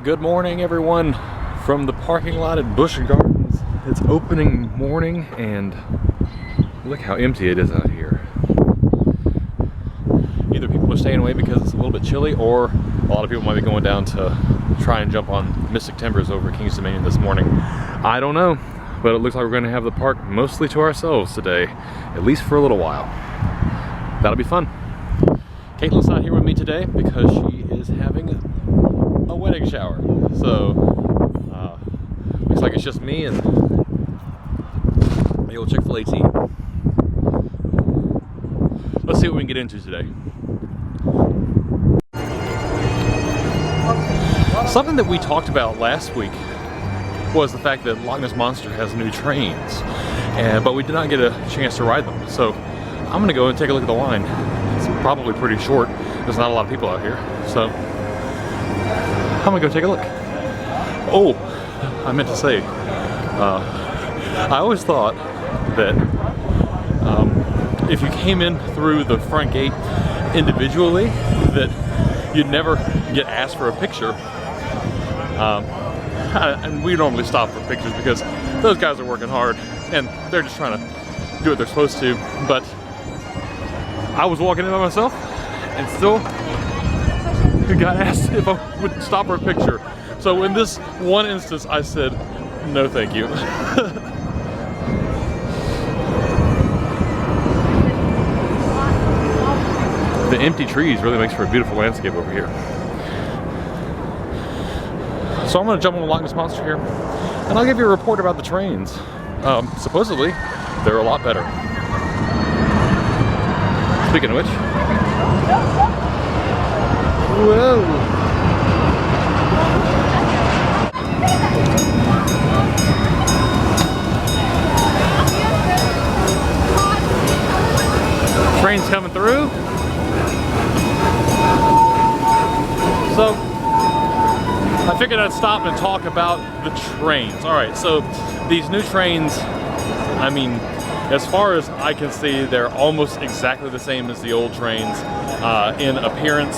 Good morning, everyone, from the parking lot at Busch Gardens. It's opening morning, and look how empty it is out here. Either people are staying away because it's a little bit chilly, or a lot of people might be going down to try and jump on Mystic Timbers over at Kings Dominion this morning. I don't know, but it looks like we're going to have the park mostly to ourselves today, at least for a little while. That'll be fun. Caitlin's not here with me today because she is having a wedding shower. So, looks like it's just me and the old Chick-fil-A team. Let's see what we can get into today. Something that we talked about last week was the fact that Loch Ness Monster has new trains, but we did not get a chance to ride them. So I'm gonna go and take a look at the line. It's probably pretty short. There's not a lot of people out here, so I'm gonna go take a look. Oh, I meant to say, I always thought that if you came in through the front gate individually, that you'd never get asked for a picture. And we normally stop for pictures because those guys are working hard and they're just trying to do what they're supposed to. But I was walking in by myself and still got asked if I would stop for a picture. So in this one instance, I said, no thank you. The empty trees really makes for a beautiful landscape over here. So I'm gonna jump on the Loch Ness Monster here, and I'll give you a report about the trains. Supposedly, they're a lot better. Speaking of which, whoa! Trains coming through. So, I figured I'd stop and talk about the trains. All right, so these new trains, I mean, as far as I can see, they're almost exactly the same as the old trains in appearance.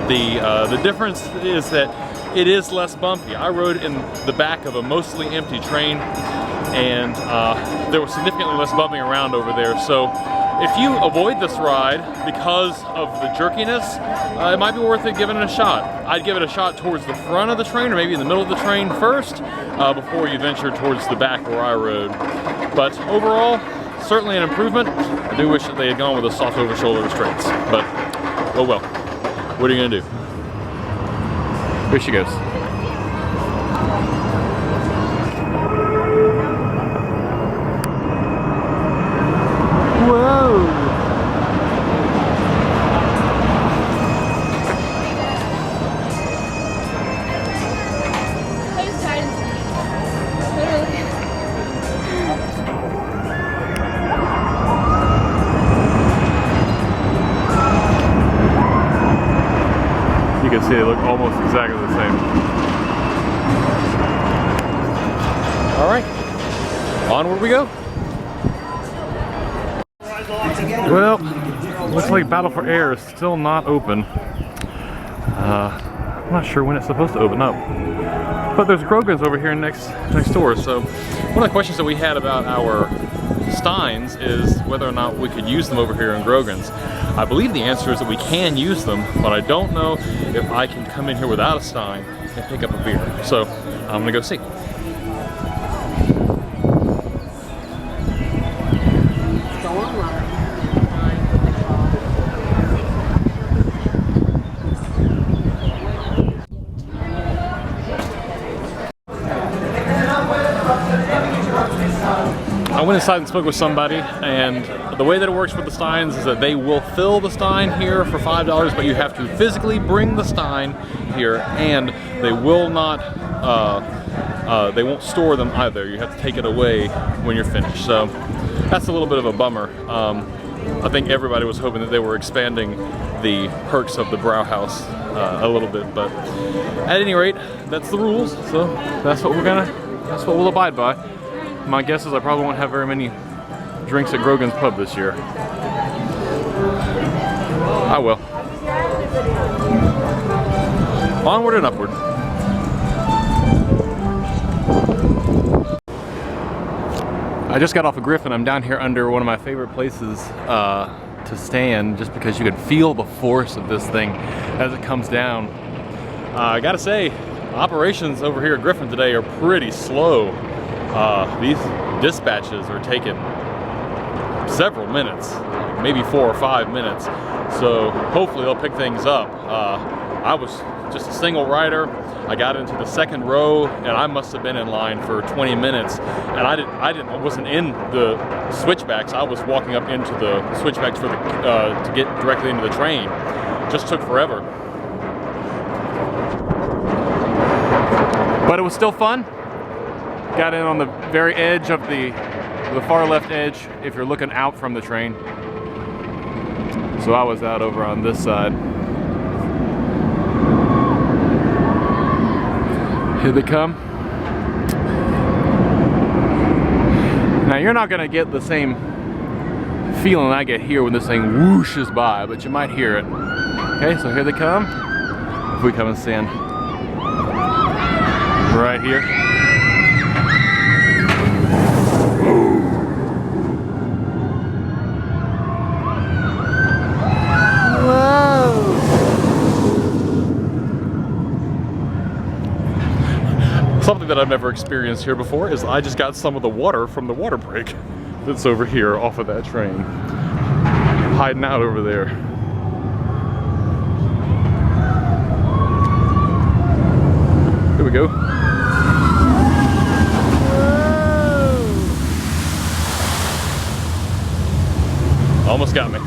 The difference is that it is less bumpy. I rode in the back of a mostly empty train, and there was significantly less bumping around over there. So if you avoid this ride because of the jerkiness, it might be worth it giving it a shot. I'd give it a shot towards the front of the train, or maybe in the middle of the train first, before you venture towards the back where I rode. But overall, certainly an improvement. I do wish that they had gone with a soft over-shoulder restraints, but oh well. What are you gonna do? Here she goes. Whoa! You can see they look almost exactly the same. All right, onward we go. Well, looks like Battle for Air is still not open. I'm not sure when it's supposed to open up. But there's Grogan's over here next door. So one of the questions that we had about our Steins is whether or not we could use them over here in Grogan's. I believe the answer is that we can use them, but I don't know if I can come in here without a Stein and pick up a beer. So I'm gonna go see. I went inside and spoke with somebody, and the way that it works with the Steins is that they will fill the Stein here for $5, but you have to physically bring the Stein here, and they will not, they won't store them either. You have to take it away when you're finished. So that's a little bit of a bummer. I think everybody was hoping that they were expanding the perks of the Brow House a little bit, but at any rate, that's the rules. So that's what we'll abide by. My guess is I probably won't have very many drinks at Grogan's Pub this year. I will. Onward and upward. I just got off of Griffon. I'm down here under one of my favorite places to stand, just because you can feel the force of this thing as it comes down. I gotta say, operations over here at Griffon today are pretty slow. These dispatches are taking several minutes, maybe 4 or 5 minutes. So hopefully they'll pick things up. I was just a single rider. I got into the second row, and I must have been in line for 20 minutes. And I wasn't in the switchbacks. I was walking up into the switchbacks for the to get directly into the train. Just took forever. But it was still fun. Got in on the very edge of the far left edge if you're looking out from the train. So I was out over on this side. Here they come. Now you're not gonna get the same feeling I get here when this thing whooshes by, but you might hear it. Okay, so here they come. If we come and stand right here. Something that I've never experienced here before is I just got some of the water from the water break that's over here off of that train. Hiding out over there. Here we go. Whoa. Almost got me.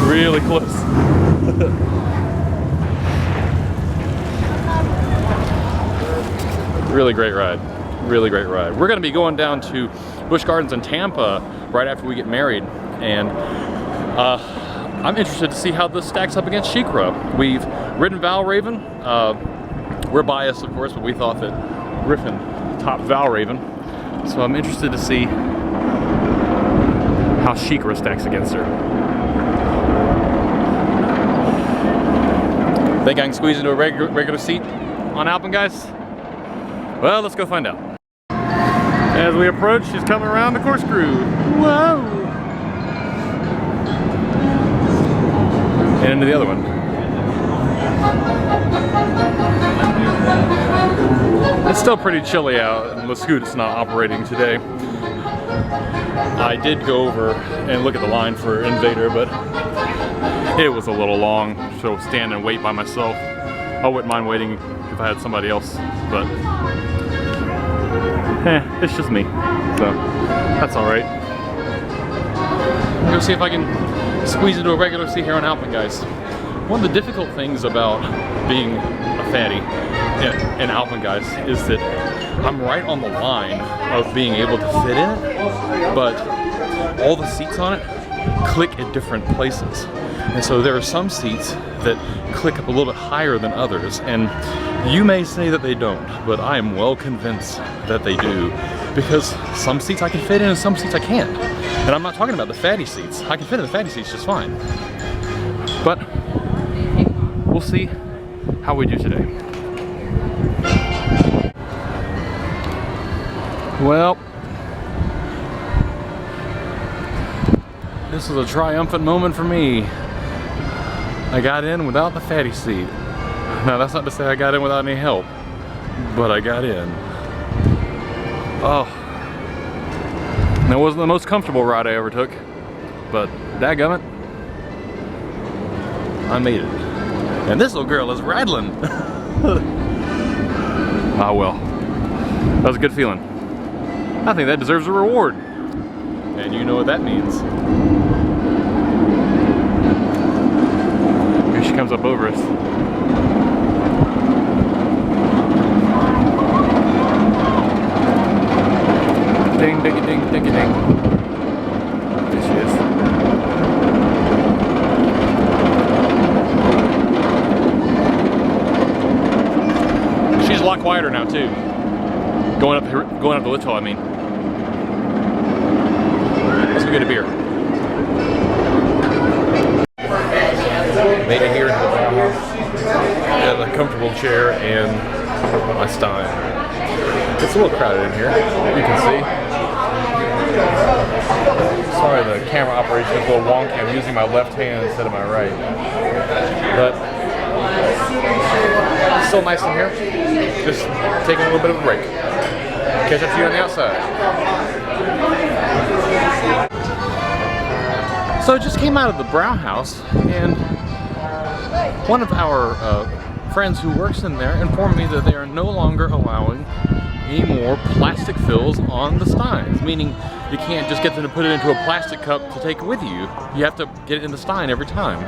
Really close. Really great ride. Really great ride. We're going to be going down to Busch Gardens in Tampa right after we get married, and I'm interested to see how this stacks up against SheiKra. We've ridden Valraven. We're biased, of course, but we thought that Griffon topped Valraven, so I'm interested to see how SheiKra stacks against her. Think I can squeeze into a regular seat on Alpengeist? Well, let's go find out. As we approach, she's coming around the corkscrew. Whoa! And into the other one. It's still pretty chilly out, and the scoot's not operating today. I did go over and look at the line for Invader, but it was a little long, so stand and wait by myself. I wouldn't mind waiting if I had somebody else, but it's just me, so that's all right. Go see if I can squeeze into a regular seat here on Alpengeist. One of the difficult things about being a fatty in Alpengeist is that I'm right on the line of being able to fit in it, but all the seats on it click at different places. And so there are some seats that click up a little bit higher than others, and you may say that they don't, but I am well convinced that they do, because some seats I can fit in and some seats I can't. And I'm not talking about the fatty seats. I can fit in the fatty seats just fine. But we'll see how we do today. Well, this is a triumphant moment for me. I got in without the fatty seat. Now that's not to say I got in without any help, but I got in. Oh. That wasn't the most comfortable ride I ever took, but dadgummit, I made it. And this little girl is rattling. Ah well, that was a good feeling. I think that deserves a reward. And you know what that means. Here she comes up over us. Ding, ding, ding, ding, ding. There she is. She's a lot quieter now too. Going up the Little, I mean. Let's go get a beer. Made it here. Got a comfortable chair and my Stein. It's a little crowded in here, you can see. Sorry, the camera operation is a little wonky. I'm using my left hand instead of my right. But it's still nice in here. Just taking a little bit of a break. Catch up to you on the outside. So I just came out of the Brow House, and one of our friends who works in there informed me that they are no longer allowing any more plastic fills on the Steins, meaning you can't just get them to put it into a plastic cup to take it with you. You have to get it in the Stein every time.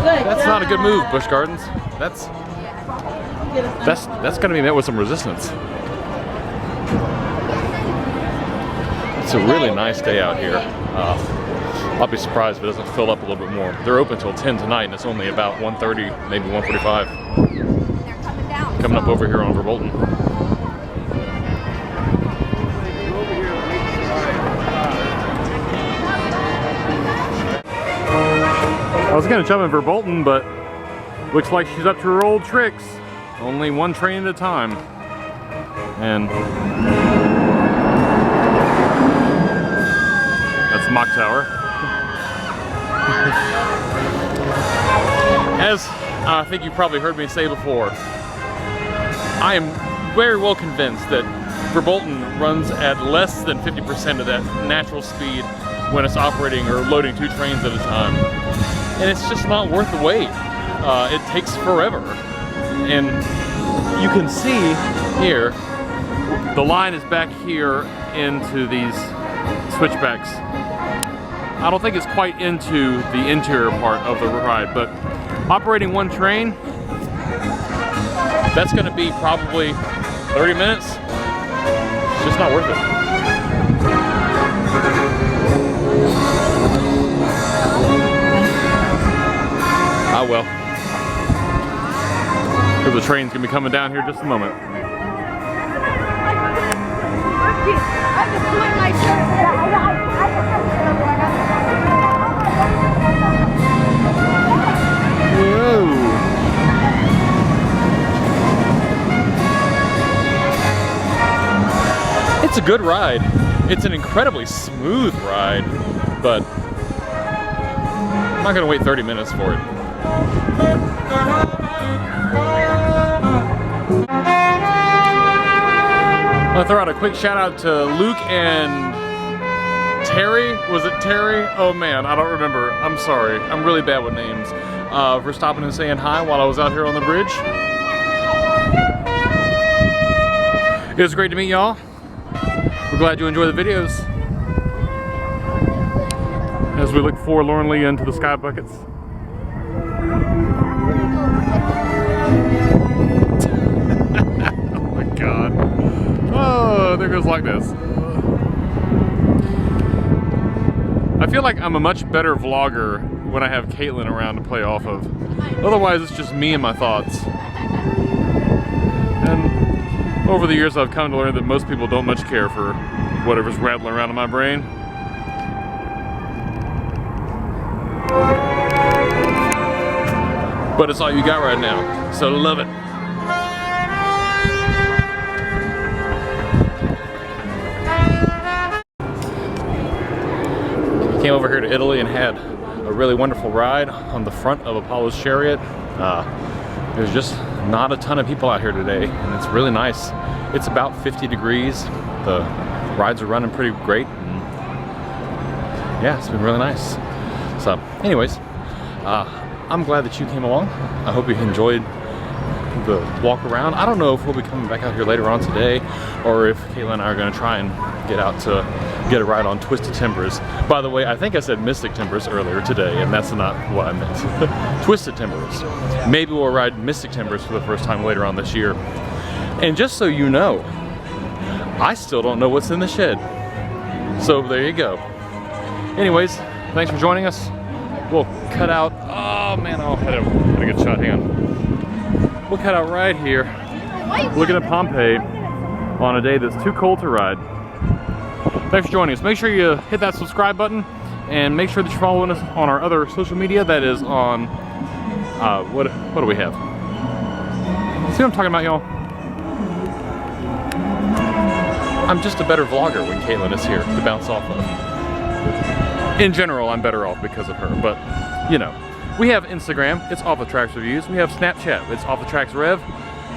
That's not a good move, Busch Gardens. That's going to be met with some resistance. It's a really nice day out here. I'll be surprised if it doesn't fill up a little bit more. They're open until 10 tonight, and it's only about 1:30, maybe 1:45. Coming up over here on Verbolten. I was gonna jump in Verbolten, but looks like she's up to her old tricks. Only one train at a time. And that's Mach Tower. As I think you've probably heard me say before, I am very well convinced that Verbolten runs at less than 50% of that natural speed when it's operating or loading 2 trains at a time. And it's just not worth the wait. It takes forever. And you can see here, the line is back here into these switchbacks. I don't think it's quite into the interior part of the ride, but operating one train, that's gonna be probably 30 minutes. It's just not worth it. Ah well. The train's gonna be coming down here in just a moment. Whoa. It's a good ride. It's an incredibly smooth ride, but I'm not gonna wait 30 minutes for it. I'm gonna throw out a quick shout out to Luke and Terry. Was it Terry? Oh man, I don't remember. I'm sorry. I'm really bad with names. For stopping and saying hi while I was out here on the bridge. It was great to meet y'all. We're glad you enjoy the videos. As we look forlornly into the sky buckets. Oh my god. Oh, there goes like this. I feel like I'm a much better vlogger when I have Caitlin around to play off of. Otherwise, it's just me and my thoughts. And over the years, I've come to learn that most people don't much care for whatever's rattling around in my brain. But it's all you got right now, so love it. Came over here to Italy and had a really wonderful ride on the front of Apollo's Chariot. There's just not a ton of people out here today, and it's really nice. It's about 50 degrees. The rides are running pretty great. And yeah, it's been really nice. So anyways, I'm glad that you came along. I hope you enjoyed the walk around. I don't know if we'll be coming back out here later on today, or if Kayla and I are going to try and get out to get a ride on Twisted Timbers. By the way, I think I said Mystic Timbers earlier today, and that's not what I meant. Twisted Timbers. Maybe we'll ride Mystic Timbers for the first time later on this year. And just so you know, I still don't know what's in the shed. So there you go. Anyways, thanks for joining us. We'll cut out, oh man, I had a good shot, hang on. We'll cut out right here, looking at Pompeii on a day that's too cold to ride. Thanks for joining us. Make sure you hit that subscribe button and make sure that you're following us on our other social media. That is on, what do we have? See what I'm talking about, y'all? I'm just a better vlogger when Caitlin is here to bounce off of. In general, I'm better off because of her, but you know. We have Instagram, it's Off the Tracks Reviews. We have Snapchat, it's Off the Tracks Rev.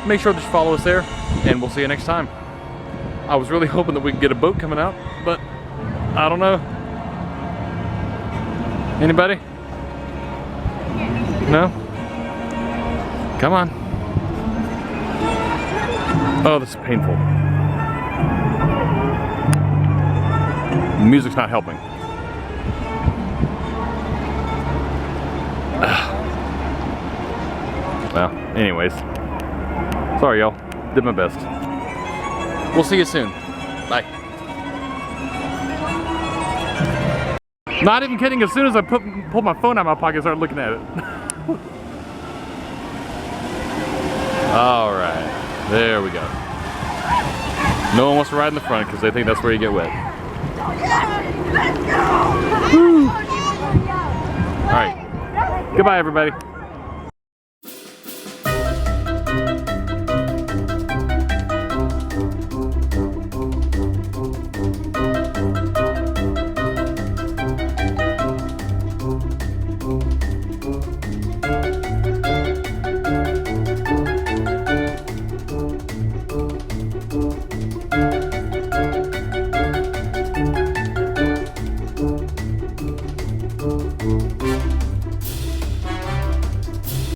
Make sure to follow us there, and we'll see you next time. I was really hoping that we could get a boat coming out, but I don't know. Anybody? No? Come on. Oh, this is painful. The music's not helping. Well, anyways. Sorry, y'all. Did my best. We'll see you soon. Bye. Not even kidding, as soon as I pulled my phone out of my pocket, I started looking at it. Alright, there we go. No one wants to ride in the front because they think that's where you get wet. Alright, goodbye everybody.